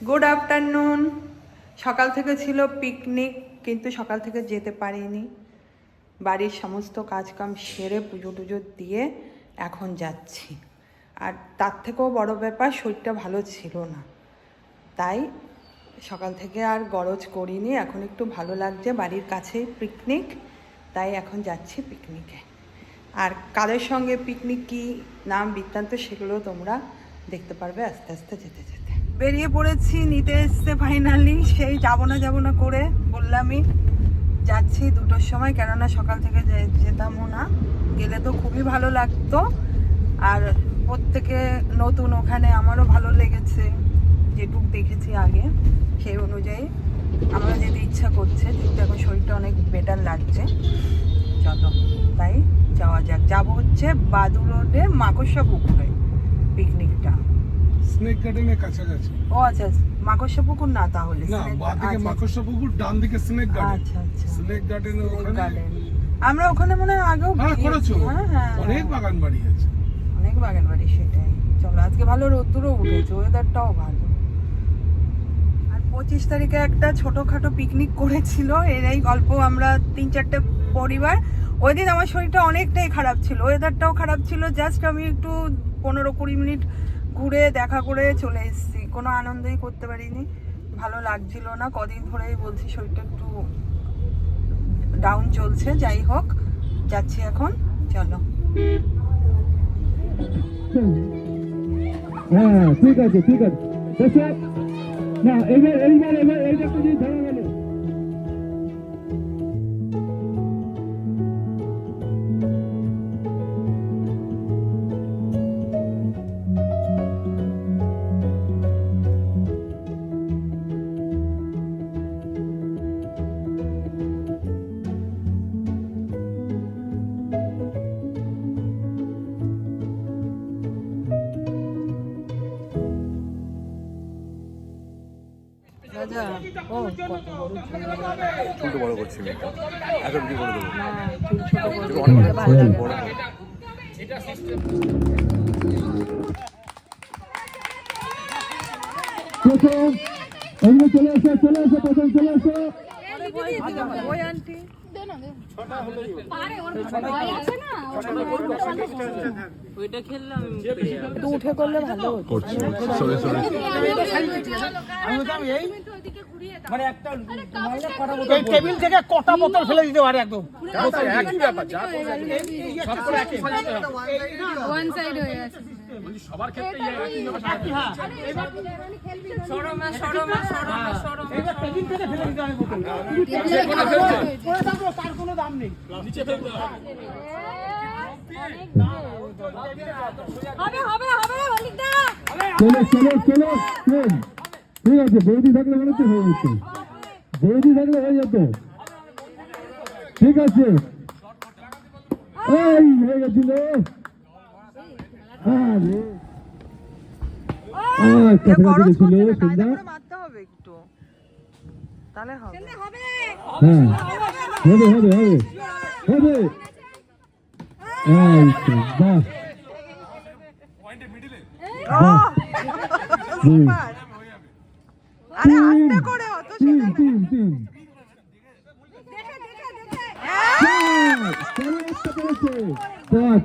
Good afternoon. সকাল থেকে ছিল পিকনিক, কিন্তু সকাল থেকে যেতে পারিনি। বাড়ির সমস্ত কাজকাম সেরে পুজো টুজো দিয়ে এখন যাচ্ছি। আর তার থেকেও বড় ব্যাপার, শরীরটা ভালো ছিল না, তাই সকাল থেকে আর গরজ করিনি। এখন একটু ভালো লাগছে, বাড়ির কাছেই পিকনিক, তাই এখন যাচ্ছি পিকনিকে। আর কাদের সঙ্গে পিকনিক, কী নাম বৃত্তান্ত, সেগুলো তোমরা দেখতে পারবে আস্তে আস্তে যেতে যেতে। বেরিয়ে পড়েছি, নিতে এসছে ফাইনালি। সেই যাবো না করে বললামই যাচ্ছি 2টোর সময়, কেননা সকাল থেকে যেতামও না, গেলে তো খুবই ভালো লাগতো। আর প্রত্যেকে নতুন, ওখানে আমারও ভালো লেগেছে, যেটুক দেখেছি আগে সেই অনুযায়ী আমারও যেতে ইচ্ছা করছে, কিন্তু এখন শরীরটা অনেক বেটার লাগছে। চলো তাই যাওয়া যাক। যাবো হচ্ছে বাদু রোডে মাকড়সা পুকুরে পিকনিকটা, স্নেক গার্ডেনের কাছাকাছি। ও আচ্ছা, মাকড়সা পুকুর না, তাহলে না, বাঁদিকে মাকড়সা পুকুর, ডান দিকে স্নেক গার্ডেন। আচ্ছা আচ্ছা, স্নেক গার্ডেনের ওখানে আমরা ওখানে মনে হয় আগেও করেছো। হ্যাঁ, অনেক বাগান বাড়ি আছে, অনেক বাগান বাড়ি। সেটাই, চলো আজকে ভালো রোদ্দুরও উঠেছে, ওয়েদারটাও ভালো। আর 25 তারিখে একটা ছোটখাটো পিকনিক করেছিল, এর এই গল্প আমরা 3-4টে পরিবার। ওই দিন আমার শরীরটা অনেকটাই খারাপ ছিল, ওয়েদারটাও খারাপ ছিল, জাস্ট আমি একটু 15-20 মিনিট ঘুরে দেখা করে চলে এসেছি, কোনো আনন্দই করতে পারিনি, ভালো লাগছিল না। কদিন ধরেই বলছি শরীরটা একটু ডাউন চলছে। যাই হোক, যাচ্ছি এখন, চলো। হ্যাঁ ঠিক আছে ঠিক আছে। না এইবার এইটা একটা জিনিস ধরা গেল। রাজা, ও কত বড় চুলটা বড় করছি আমি, এত বিক্রি করে দেবো। না, চুল ছোট করে দিলে অনেক অনেক ভালো লাগে। বড় প্রথম এমনি চলে এসো প্রথম চলে এসো। ওই আন্টি একটু উঠে করলে ভালো হতো। মানে একটা টেবিল থেকে কটা বোতল ফেলে দিতে পারে একদম একই ব্যাপার, যা ওয়ান সাইড হয়ে আছে সবার ক্ষেত্রে এবার টেবিল থেকে ফেলে দিতে হবে বোতল তার কোনো দাম নেই। চলো ঠিক আছে। বৌদি থাকলে মনে হচ্ছে হয়ে যেত, বৌদি থাকলে হয়ে যেত। ঠিক আছে, এই হয়ে গেছিল। কাছাকাছি গেছিল সন্ধ্যা। মারতে হবে একটু, তাহলে হবে। হ্যাঁ হবে হবে হবে হবে। এই তো, বাহ সুপার। আরে আস্তে করে, অত তিন শেখানো। তিন তিন হ্যাঁ, চলো একটা পেরেছে। পাঁচ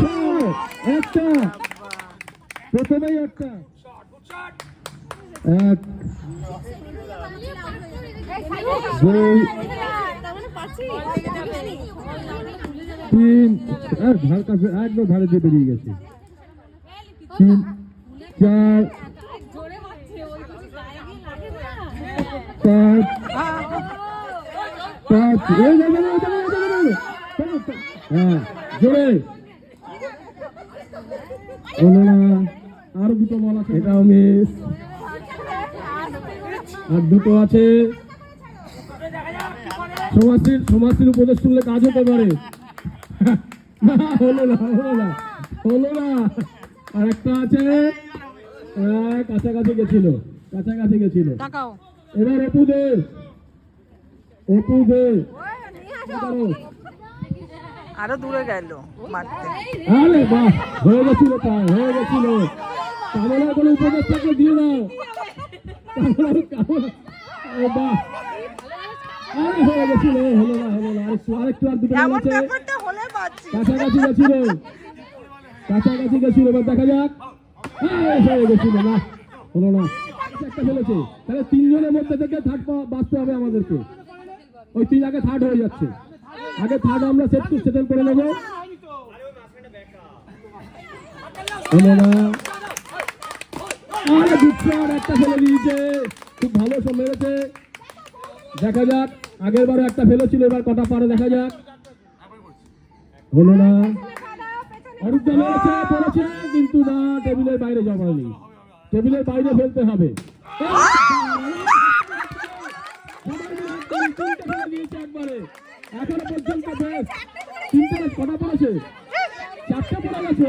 ছয়, একটা প্রথমেই একটা এক দুই তিন, ধার কাছে একদম ধারে দিয়ে বেরিয়ে গেছে। 3 4 5 5 এই হ্যাঁ জোরে হলো না। আরো দুটো বল আছে, এটাও মিস। আর দুটো আছে। সমাজের উপদেশ শুনলে কাজ হতে পারে। হলো না। আর একটা আছে, কাছাকাছি গেছিল। তাকাও। এবার অপু দে আরো দূরে গেল মারতে। আরে বাহ, হয়ে গেছিল তাই, হয়ে গেছিল। কামলার কোনো উপদেশ থাকলে দিয়ে দাও। কামলা ও বাহ, আরে হয়ে গেছিল, হলো না আরেকটু আর দুটো বল আছে, কাছাকাছি গেছিল, এবার দেখা যাক। হয়ে গেছিল না, হলো না, একটা ফেলেছে। তাহলে তিনজনের মধ্যে থেকে থার্ড বাঁচতে হবে আমাদেরকে। ওই তিন আগে থার্ড হয়ে যাচ্ছে, আগে থার্ড আমরা সেটেল করে নেবো। হলো না, আরে দুঃখর একটা ফেলে দিয়েছে, খুব ভালো সব মেরেছে। দেখা যাক, আগের বারে একটা ফেলেছিল, এবার কটা পারে দেখা যাক। হলো না, অরুদ্ধা মেরেছে, পড়েছে, কিন্তু না, টেবিলের বাইরে যাওয়া হয়নি, টেবিলের বাইরে ফেলতে হবে। একবারে এখনো পর্যন্ত বেশ তিনটে কটা পড়েছে, চারটা পড়ে গেছে,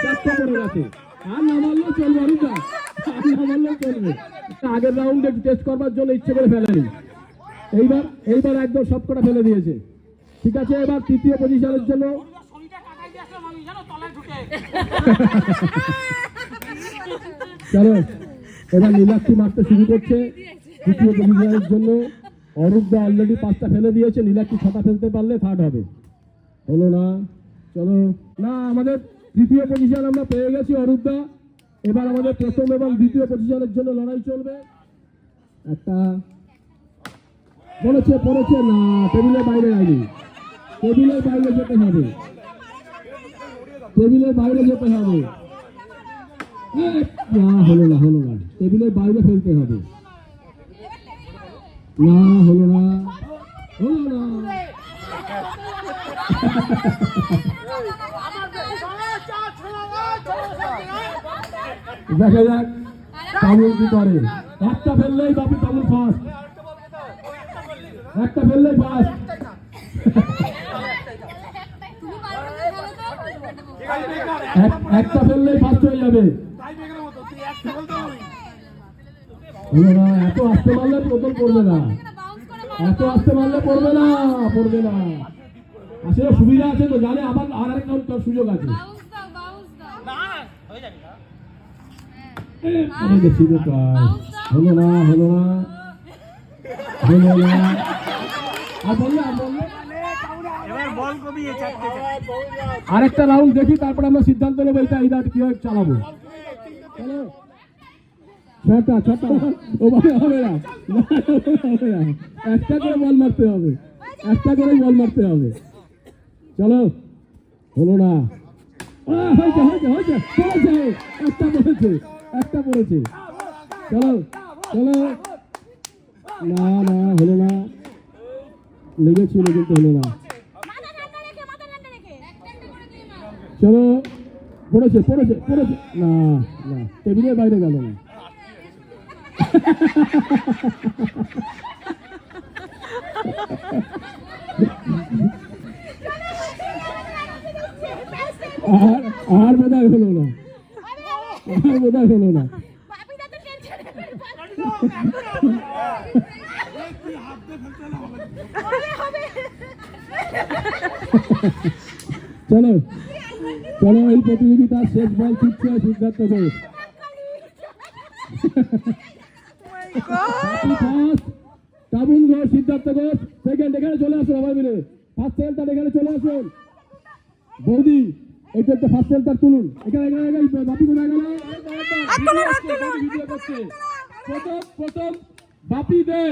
চারটা পড়ে গেছে। আর না মারলেও চলবে অরুদ্ধা, আর না মারলেও চলবে। আগের রাউন্ডে টেস্ট করবার জন্য ইচ্ছে করে ফেলেনি, এইবার একদম সব কটা ফেলে দিয়েছে। ঠিক আছে, এবার তৃতীয় পজিশনের জন্য চলো, এবার নীলাক্ষী মারতে শুরু করছে তৃতীয় পজিশনের জন্য। অরূপদা অলরেডি 5টা ফেলে দিয়েছে, নীলাক্ষী 6টা ফেলতে পারলে থার্ড হবে। হলো না, চলো না, আমাদের তৃতীয় পজিশন আমরা পেয়ে গেছি অরূপদা। এবার আমাদের প্রথম এবং দ্বিতীয় পজিশনের জন্য লড়াই চলবে। একটা পড়েছে না, টেবিলের বাইরে যায়নি, টেবিলের বাইরে যেতে হবে, টেবিলের বাইরে যেতে হবে। না, হলো না, টেবিলের বাইরে ফেলতে হবে। না, হলো না। দেখা যাক তামুল কি করে। একটা ফেললেই বাপি তামুল ফার্স্ট, একটা ফেললেই ফার্স্ট। একটা ফেললেই ফার্স্ট হয়ে যাবে। হলো না, এত আসতে মারলে প্রথম পড়বে না, এত আসতে মারলে পড়বে না। আসলে সুবিধা আছে তো, জানে আবার আর একটা সুযোগ আছে। হলো না, আরেকটা রাউন্ড দেখি, তারপরে আমরা সিদ্ধান্ত নেবো এটা কিভাবে চালাবো। ছটা হবে না, একটা করে বল মারতে হবে, একটা করে বল মারতে হবে। চলো, হলো না, হয়েছে, একটা পড়েছে। চলো, না, হলো না, লেগেছিল কিন্তু হলো না। চলো, পড়েছে, না, টেবিলের বাইরে গেল না। আর বোধহয় হলো না, চলো, এই প্রতিযোগিতার শেষ বল ছুটছে সিদ্ধার্থ ঘোষ। তাবুল ঘোষ, সিদ্ধার্থ ঘোষ সেকেন্ড। এখানে চলে আসুন সবাই মিলে, ফার্স্ট সেন্টার এখানে চলে আসুন। বৌদি এইটা একটা ফার্স্ট সেন্টার তুলুন, এখানে বাপি কোথায় গেল? প্রথম বাপি দে,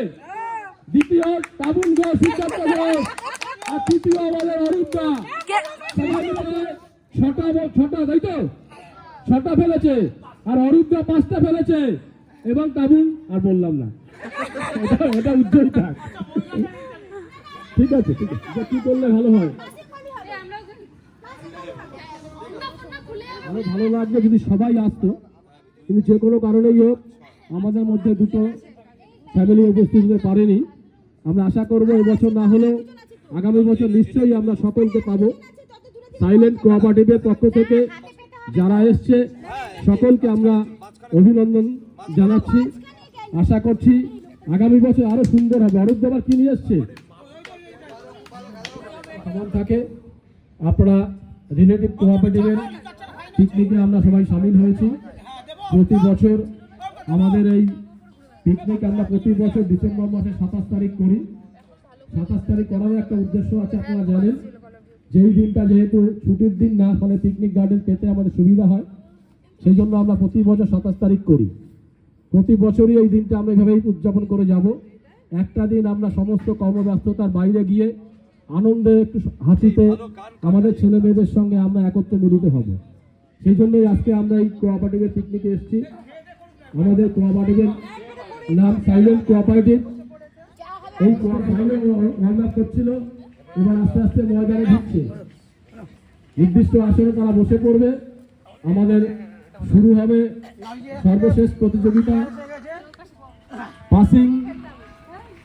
দ্বিতীয় তাবুল ঘোষ, সিদ্ধার্থ ঘোষ, আর তৃতীয় আমাদের অরূপদা। ছটা তাই তো, 6টা ফেলেছে, আর অরূপদা 5টা ফেলেছে, এবং তাবুল আর বললাম না, এটা উজ্জ্বল থাক। ঠিক আছে, কি করলে ভালো হয়? আরো ভালো লাগবে যদি সবাই আসতো, কিন্তু যে কোনো কারণেই হোক আমাদের মধ্যে দুটো ফ্যামিলি উপস্থিত হতে পারেনি। আমরা আশা করবো এবছর না হলেও আগামী বছর নিশ্চয়ই আমরা সকলকে পাবো। সাইলেন্ট কোঅপারেটিভের পক্ষ থেকে যারা এসছে সকলকে আমরা অভিনন্দন জানাচ্ছি। আশা করছি আগামী বছর আরো সুন্দর হবে। অরূপ দেবার কি নিয়ে এসছে থাকে, আপনারা রিলেটিভ কোঅপারেটিভের পিকনিকে আমরা সবাই সামিল হয়েছি। প্রতি বছর আমাদের এই পিকনিক আমরা প্রতি বছর ডিসেম্বর মাসে 27 তারিখ করি। 27 তারিখ করার একটা উদ্দেশ্য আছে, আপনারা জানেন, যেই দিনটা যেহেতু ছুটির দিন না, ফলে পিকনিক গার্ডেন পেতে আমাদের সুবিধা হয়, সেই জন্য আমরা প্রতি বছর 27 তারিখ করি। প্রতি বছরই এই দিনটা আমরা এভাবেই উদযাপন করে যাব। একটা দিন আমরা সমস্ত কর্মব্যস্ততার বাইরে গিয়ে আনন্দে একটু হাসিতে আমাদের ছেলে মেয়েদের সঙ্গে আমরা একত্রে মিলিত হব। সেই জন্যই আজকে আমরা এই কোঅপারেটিভের পিকনিকে এসেছি। আমাদের কোঅপারেটিভের নাম সাইলেন্ট কোঅপারেটিভ। এই কোঅপারেটিভ রান্না করছিল, এবার আস্তে আস্তে ময়দানে ঢুকছে। নির্দিষ্ট আসনে তারা বসে পড়বে। আমাদের শুরু হবে সর্বশেষ প্রতিযোগিতা, পাসিং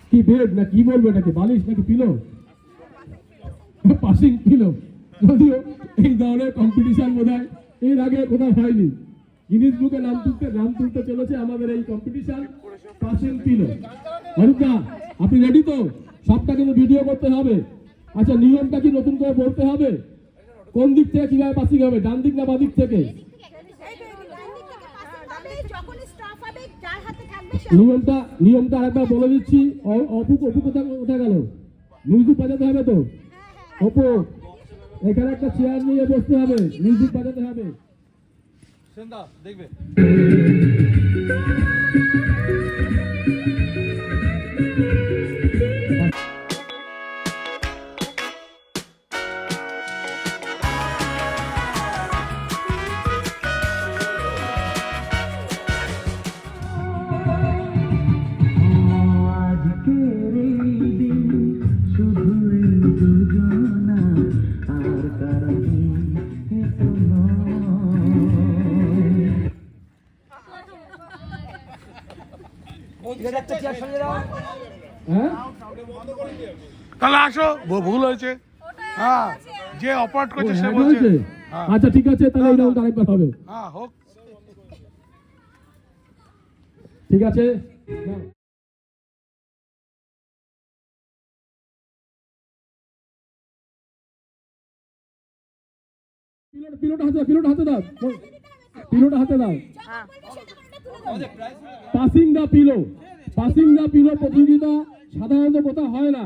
কি বেড না কি বলবো এটাকে, বালিশ নাকি পিলো, পাসিং পিলো। যদিও এই ধরনের কম্পিটিশন বোধহয় এর আগে কোথাও হয়নি। গিনিস বুকে নাম তুলতে চলেছে আমাদের এই কম্পিটিশন, পাসিং পিলো। অরূপদা, আপনি রেডি তো? সবটা কিন্তু ভিডিও করতে হবে। আচ্ছা, নিয়মটা কি নতুন করে বলতে হবে? কোন দিক থেকে কিভাবে পাসিং হবে, ডান দিক না বাঁ দিক থেকে? নিয়মটা আরেকবার বলে দিচ্ছি। অপু কোথায় গেল? মিউজিক বাজাতে হবে তো? অপু, এখানে একটা চেয়ার নিয়ে বসতে হবে, মিউজিক বাজাতে হবে। দেখবে হ্যাঁ, তাহলে আসো, ভুল হয়েছে। হ্যাঁ, যে অপারেট করছে সে হ্যাঁ, বলছে। হয়েছে? আচ্ছা ঠিক আছে, তাহলে এই রাউন্ড আরেকবার হবে। হ্যাঁ, হোক। ঠিক আছে, পিলোটা হাতে দাও, পিলোটা হাতে দাও। পাসিং দা পিলো প্রতিযোগিতা সাধারণত কোথাও হয় না।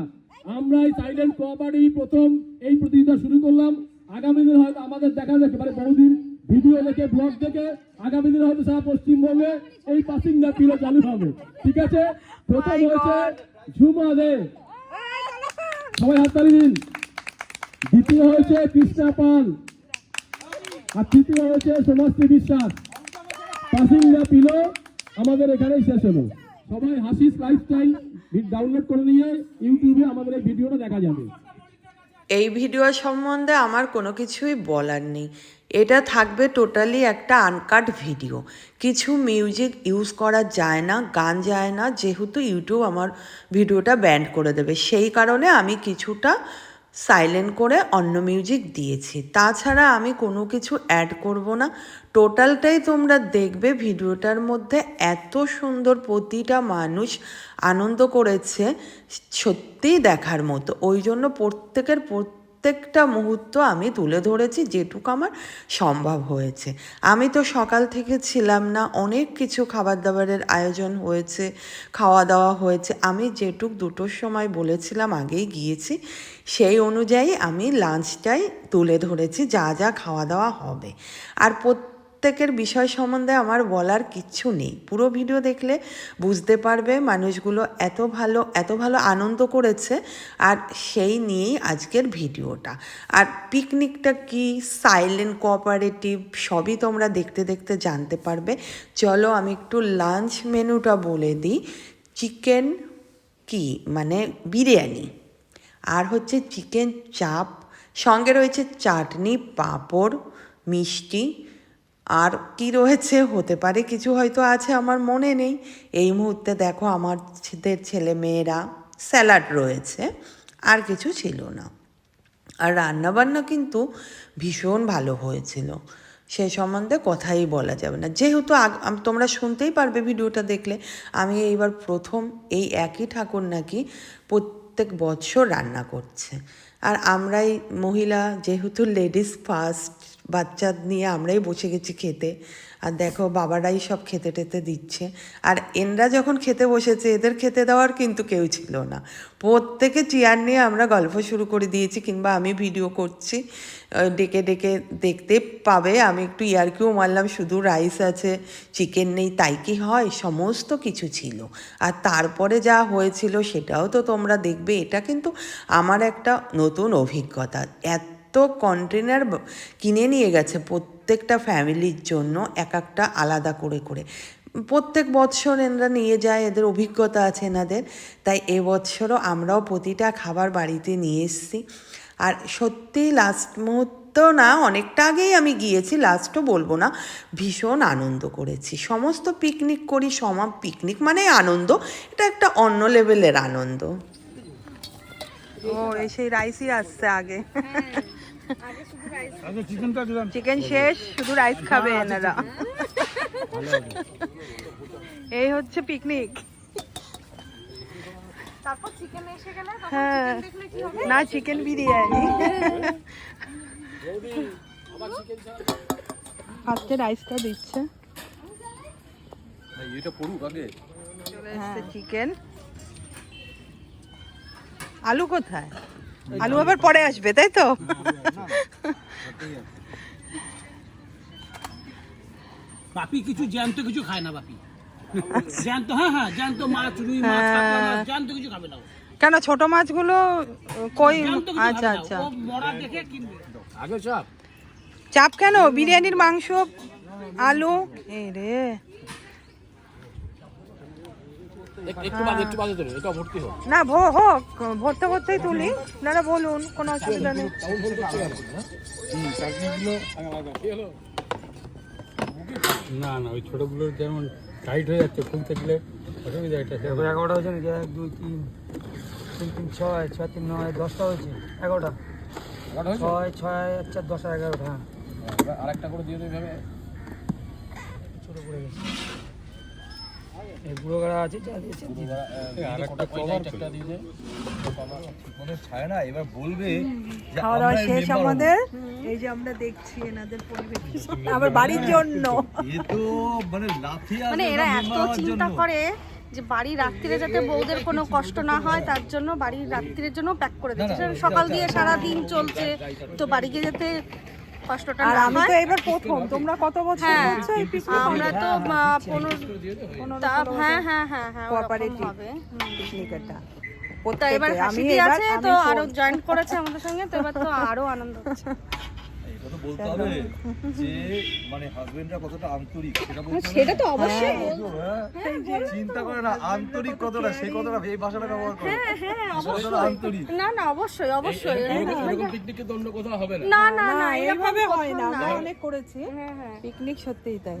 আমরা এই সাইলেন্ট কোঅপারেটিভ প্রথম এই প্রতিযোগিতা শুরু করলাম। আগামী দিন হয়তো আমাদের দেখা যাচ্ছে, মানে বহুদিন ভিডিও দেখে, ব্লগ দেখে আগামী দিন হয়তো সারা পশ্চিমবঙ্গে এই পাসিং দা পিলো চালু হবে। ঠিক আছে, প্রথম হয়েছে ঝুমা দে, সবাই হাততালি দিন। দ্বিতীয় হয়েছে কৃষ্ণা পাল, আর তৃতীয় হয়েছে সোমাশ্রী বিশ্বাস। পাসিং দা পিলো আমাদের এখানেই শেষ হলো। সবাই হাসিস লাইফস্টাইল ডাউনলোড করে নিয়ে ইউটিউবে আমাদের এই ভিডিওটা দেখা যাবে। এই ভিডিও সম্বন্ধে আমার কোনো কিছুই বলার নেই। এটা থাকবে টোটালি একটা আনকাট ভিডিও। কিছু মিউজিক ইউজ করা যায় না, গান যায় না, যেহেতু ইউটিউব আমার ভিডিওটা ব্যান্ড করে দেবে। সেই কারণে আমি কিছুটা সাইলেন্ট করে অন্য মিউজিক দিয়েছি। তাছাড়া আমি কোনো কিছু অ্যাড করব না। টোটালটাই তোমরা দেখবে। ভিডিওটার মধ্যে এত সুন্দর প্রতিটা মানুষ আনন্দ করেছে, সত্যিই দেখার মতো। ওই জন্য প্রত্যেকটা মুহূর্ত আমি তুলে ধরেছি যেটুকু আমার সম্ভব হয়েছে। আমি তো সকাল থেকে ছিলাম না, অনেক কিছু খাবার দাবারের আয়োজন হয়েছে, খাওয়া দাওয়া হয়েছে। আমি যেটুক 2টোর সময় বলেছিলাম আগেই গিয়েছি, সেই অনুযায়ী আমি লাঞ্চটাই তুলে ধরেছি, যা যা খাওয়া দাওয়া হবে। আর প্রত্যেকের বিষয় সম্বন্ধে আমার বলার কিচ্ছু নেই। পুরো ভিডিও দেখলে বুঝতে পারবে মানুষগুলো এত ভালো আনন্দ করেছে। আর সেই নিয়েই আজকের ভিডিওটা। আর পিকনিকটা কি, সাইলেন্ট কোঅপারেটিভ, সবই তোমরা দেখতে দেখতে জানতে পারবে। চলো আমি একটু লাঞ্চ মেনুটা বলে দিই। চিকেন কি মানে বিরিয়ানি, আর হচ্ছে চিকেন চাপ, সঙ্গে রয়েছে চাটনি, পাঁপড়, মিষ্টি। আর কি রয়েছে হতে পারে কিছু হয়তো আছে, আমার মনে নেই এই মুহূর্তে। দেখো আমাদের ছেলে মেয়েরা, স্যালাড রয়েছে, আর কিছু ছিল না। আর রান্নাবান্না কিন্তু ভীষণ ভালো হয়েছিল, সে সম্বন্ধে কথাই বলা যাবে না। যেহেতু তোমরা শুনতেই পারবে ভিডিওটা দেখলে, আমি এইবার প্রথম এই একই ঠাকুর নাকি প্রত্যেক বছর রান্না করছে। আর আমরাই মহিলা, যেহেতু লেডিস ফার্স্ট, বাচ্চা নিয়ে আমরাই বসে গেছি খেতে। আর দেখো বাবারাই সব খেতে টেতে দিচ্ছে। আর এনরা যখন খেতে বসেছে এদের খেতে দেওয়ার কিন্তু কেউ ছিল না, প্রত্যেকে চেয়ার নিয়ে আমরা গল্প শুরু করে দিয়েছি, কিংবা আমি ভিডিও করছি, ডেকে ডেকে দেখতে পাবে। আমি একটু ইয়ার্কিও মারলাম, শুধু রাইস আছে, চিকেন নেই, তাই কি হয়? সমস্ত কিছু ছিল। আর তারপরে যা হয়েছিল সেটাও তো তোমরা দেখবে। এটা কিন্তু আমার একটা নতুন অভিজ্ঞতা। এত কন্টেনার কিনে নিয়ে গেছে প্রত্যেকটা ফ্যামিলির জন্য, এক একটা আলাদা করে করে। প্রত্যেক বৎসর এনারা নিয়ে যায়, এদের অভিজ্ঞতা আছে এনাদের, তাই এবছরও আমরাও প্রতিটা খাবার বাড়িতে নিয়ে এসেছি। আর সত্যি লাস্ট মুহূর্ত না, অনেকটা আগেই আমি গিয়েছি, লাস্টও বলবো না, ভীষণ আনন্দ করেছি। সমস্ত পিকনিক করি, পিকনিক মানে আনন্দ, এটা একটা অন্য লেভেলের আনন্দ। ও সেই রাইসই আসছে আগে, চিকেনটা দিলাম। চিকেন শেষ, শুধু রাইস খাবে এনারা। এই হচ্ছে পিকনিক। তারপর চিকেন এসে গেলে তখন হ্যাঁ, chicken দেখলে কি হবে? না চিকেন বিরিয়ানি। ফার্স্টে রাইসটা দিচ্ছে, এটা পড়ুক আগে। চলে এসছে চিকেন। আলু কোথায়? আলু আবার পরে আসবে, তাই তো? বাপি কিছু জ্যান্ত কিছু খায় না বাপি। জ্যান্ত, হ্যাঁ জ্যান্ত মাছ, রুই মাছ, কাতলা মাছ, জ্যান্ত কিছু খাবে না ও। কেন ছোট মাছগুলো কই? জ্যান্ত কিছু খাবে আচ্ছা না। আচ্ছা, ও মরা দেখে কিনবে। আগে চাপ। চাপ কেন? বিরিয়ানির মাংস, আলু, এই রে। একটু বাদে তোলো, এটা ভর্তি হোক। না হোক, ভরতে ভরতেই তুলি, আপনারা বলুন, কোনো অসুবিধা নেই। না না, ওই ছোটগুলো যেমন টাইট হয়ে যাচ্ছে, ফুল থাকলে অসুবিধা। এটা 11টা হয়েছে নাকি? 1 2 3 3 3 6 6 3 9 10টা হয়েছে। 11টা 6 6 4 10 আর 11টা। হ্যাঁ, আরেকটা করে দিয়ে দেবে ভাবে। ছোট পড়ে গেছে। এই গুঁড়ো গাড়া আছে, যা দিয়েছে আরেকটা কভার একটা দিয়ে দে। ছায় না, এবার বলবে যে খাওয়া দাওয়া শেষ আমাদের। এই যে আমরা দেখছি এনাদের পরিবেশ, আবার বাড়ির জন্য। এ তো মানে লাফিয়ে মানে এরা এত চিন্তা করে যে বাড়ি রাত্রিরে যাতে বউদের কোনো কষ্ট না হয়, তার জন্য বাড়ির রাত্রির জন্য প্যাক করে দিচ্ছে। সকাল দিয়ে সারা দিন চলছে, তো বাড়ি গিয়ে যাতে কষ্টটা আর না আমি হয়। তো এবার প্রথম, তোমরা কত বছর হ্যাঁ, করছো এই পিকনিক? আমরা তো 15 হ্যাঁ কোঅপারেটিভ হবে। পিকনিকটা তা এবার হাসিদি আছে, তো আরো জয়েন করেছে আমাদের সঙ্গে, তো এবার তো আরো আনন্দ হচ্ছে। কথা বলতে হবে যে মানে হাজবেন্ডরা কতটা আন্তরিক সেটা বলতে হবে। সেটা তো অবশ্যই। চিন্তা করে না আন্তরিক কতটা, সেই কতটা এই ভাষাটা ব্যবহার করে। হ্যাঁ কতটা আন্তরিক। না না, অবশ্যই অবশ্যই। এরকম পিকনিকে তো অন্য কোথাও হবে না। না না না, এইভাবে এরকম হয় না, কথা আমরা অনেক করেছি হ্যাঁ হ্যাঁ। পিকনিক, সত্যিই তাই।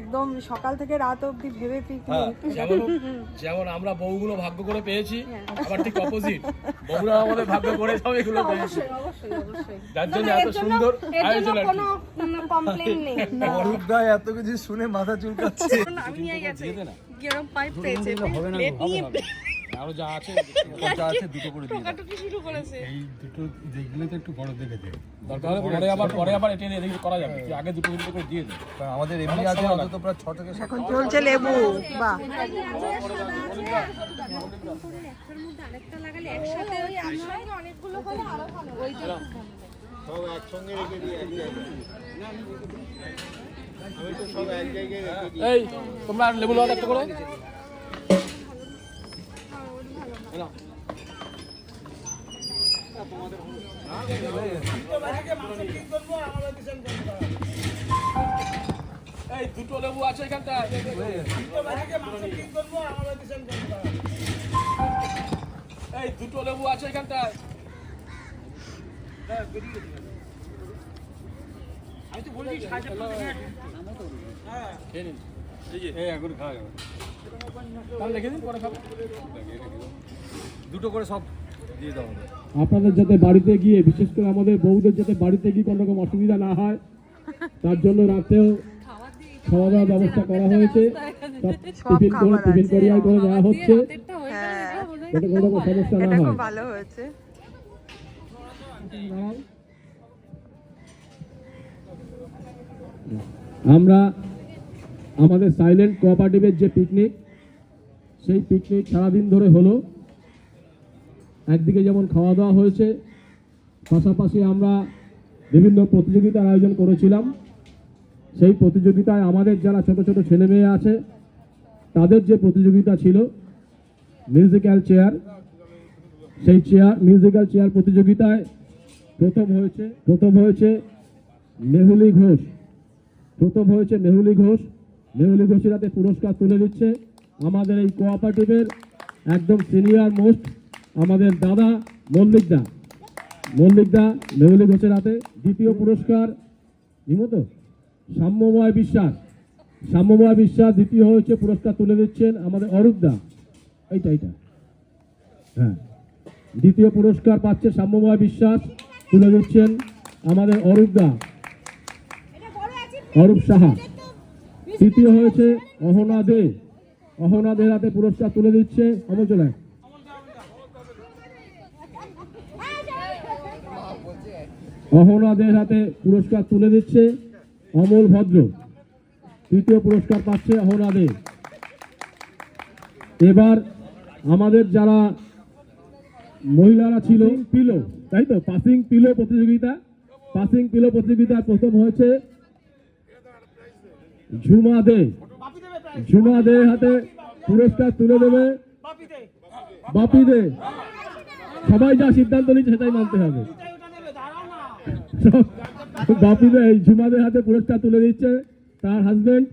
একদম সকাল থেকে রাত অবধি ভেবে হ্যাঁ, পিকনিক। যেমন আমরা বউগুলো ভাগ্য করে পেয়েছি, আবার ঠিক অপোজিট, বউরা আমাদের ভাগ্য করে সব এগুলো পেয়েছি। অবশ্যই অবশ্যই। যার জন্য এত সুন্দর এর আয়োজন জন্য আর কোনো কমপ্লেইন নেই। অরূপ দা এত কিছু শুনে মাথা চুলকাচ্ছে। নামিয়ে গেছে, গরম পাইপ পেয়েছে, হবে না, প্লেট নিয়ে আরো যা আছে যা আছে দুটো করে দিয়ে দাও। টোকাটুকি শুরু করেছে। এই দুটো দেখলে তো একটু বড় দেখে দে। দরকার হলে পরে আবার এটা এদিকে করা যাবে, তুই আগে দুটো করে দিয়ে দে। কারণ আমাদের এমনি আছে অন্তত প্রায় 6 থেকে 7। এখন চলছে লেবু, বাহ। আরেকটা লাগালে একসাথে ওই একসঙ্গে অনেকগুলো হলে আরো ভালো। ওই যে এই তোমরা লেবু লাও একটা করে। এই দুটো লেবু আছে এখানটায়। এই দুটো লেবু আছে এখানটায়। আমি তো বলছি সাইজে এই এখন খাওয়া যাবে। তাহলে রেখে দিন, পরে খাবো। দুটো করে সব দিয়ে দাও। আপনাদের যাতে বাড়িতে গিয়ে, বিশেষ করে আমাদের বউদের যাতে বাড়িতে গিয়ে কোনো রকম অসুবিধা না হয়, তার জন্য রাতেও খাওয়া দাওয়ার ব্যবস্থা করা হয়েছে। সব টিফিন করিয়ায় করে দেওয়া হচ্ছে, যাতে কোনো রকম সমস্যা না এটা হয়। খুব ভালো হয়েছে। আমরা আমাদের সাইলেন্ট কোঅপারেটিভের যে পিকনিক, সেই পিকনিক সারাদিন ধরে হলো। একদিকে যেমন খাওয়া দাওয়া হয়েছে, পাশাপাশি আমরা বিভিন্ন প্রতিযোগিতার আয়োজন করেছিলাম। সেই প্রতিযোগিতায় আমাদের যারা ছোট ছোট ছেলে মেয়ে আছে, তাদের যে প্রতিযোগিতা ছিল মিউজিক্যাল চেয়ার, সেই মিউজিক্যাল চেয়ার প্রতিযোগিতায় প্রথম হয়েছে মেহুলি ঘোষ। মেহুলি ঘোষের হাতে পুরস্কার তুলে দিচ্ছে আমাদের এই কোঅপারেটিভের একদম সিনিয়র মোস্ট আমাদের দাদা মল্লিকদা। মেহুলি ঘোষের হাতে। দ্বিতীয় পুরস্কার সাম্যময় বিশ্বাস দ্বিতীয় হয়েছে, পুরস্কার তুলে দিচ্ছেন আমাদের অরূপদা। এইটা হ্যাঁ, দ্বিতীয় পুরস্কার পাচ্ছে সাম্যময় বিশ্বাস, তুলে দিচ্ছেন আমাদের অরূপ সাহা। তৃতীয় হয়েছে অহনা দে হাতে পুরস্কার তুলে দিচ্ছে অমলচলায়। অহনাদের হাতে পুরস্কার তুলে দিচ্ছে অমল ভদ্র। তৃতীয় পুরস্কার পাচ্ছে অহনাদে। এবার আমাদের যারা মহিলারা ছিল পিলো, তাই তো, পাসিং পিলো প্রতিযোগিতা প্রথম হয়েছে ঝুমা দে হাতে পুরস্কার তুলে দেবে বাপি দে। সবাই যা সিদ্ধান্ত নিচ্ছে সেটাই মানতে হবে। ঝুমা দে হাতে পুরস্কার তুলে দিচ্ছে তার হাজবেন্ড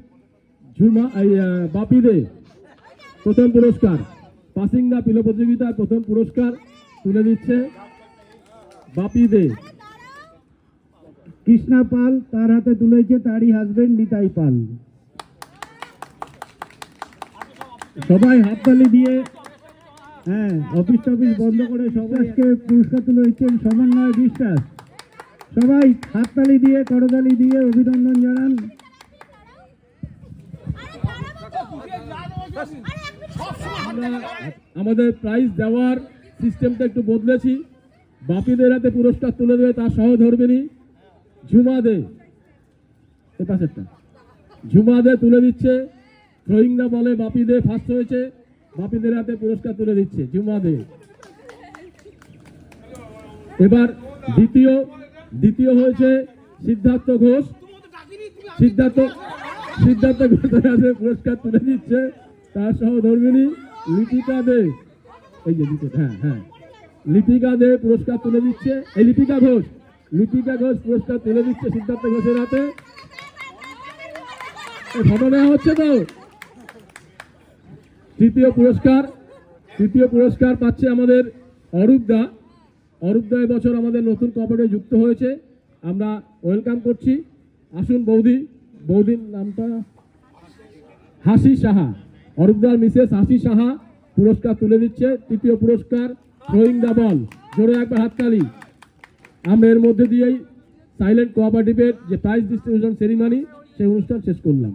বাপি দে। প্রথম পুরস্কার পাসিং দা পিলো প্রতিযোগিতার প্রথম পুরস্কার তুলে দিচ্ছে বাপি দে। কৃষ্ণা পাল তার হাতে তুলেছে তারই হাজবেন্ড নিতাই পাল। সবাই হাততালি দিয়ে, হ্যাঁ, অফিস বন্ধ করে সবাইকে পুরস্কার তুলে দিচ্ছেন সমন্বয় বিশ্বাস। সবাই হাততালি দিয়ে, করতালি দিয়ে অভিনন্দন জানান। আমাদের প্রাইজ দেওয়ার সিস্টেমটা একটু বদলেছি। বাপিদের হাতে পুরস্কার তুলে দেবে তার সহধর্মিণী ঝুমা দে। এই পাশেরটা ঝুমা দে তুলে দিচ্ছে থ্রোয়িং দা বলে বাপি দে ফার্স্ট হয়েছে, বাপিদের হাতে পুরস্কার তুলে দিচ্ছে ঝুমা দে। এবার দ্বিতীয় হয়েছে সিদ্ধার্থ ঘোষের হাতে পুরস্কার তুলে দিচ্ছে তার সহধর্মিণী লিপিকা দে। এই যে হ্যাঁ, লিপিকা দে পুরস্কার তুলে দিচ্ছে, এই লিপিকা ঘোষ পুরস্কার তুলে দিচ্ছে সিদ্ধার্থ ঘোষের হাতে। ফটো নেওয়া হচ্ছে তো। তৃতীয় পুরস্কার পাচ্ছে আমাদের অরূপদা। এবছর আমাদের নতুন কোঅপারেটিভে যুক্ত হয়েছে, আমরা ওয়েলকাম করছি। আসুন বৌদির নামটা হাসি সাহা, অরূপদার মিসেস হাসি সাহা পুরস্কার তুলে দিচ্ছে। তৃতীয় পুরস্কার থ্রোয়িং দা বল। জোরে একবার হাততালি। আমরা এর মধ্যে দিয়েই সাইলেন্ট কোঅপারেটিভের যে প্রাইজ ডিস্ট্রিবিউশন সেরিমনি সেই অনুষ্ঠান শেষ করলাম।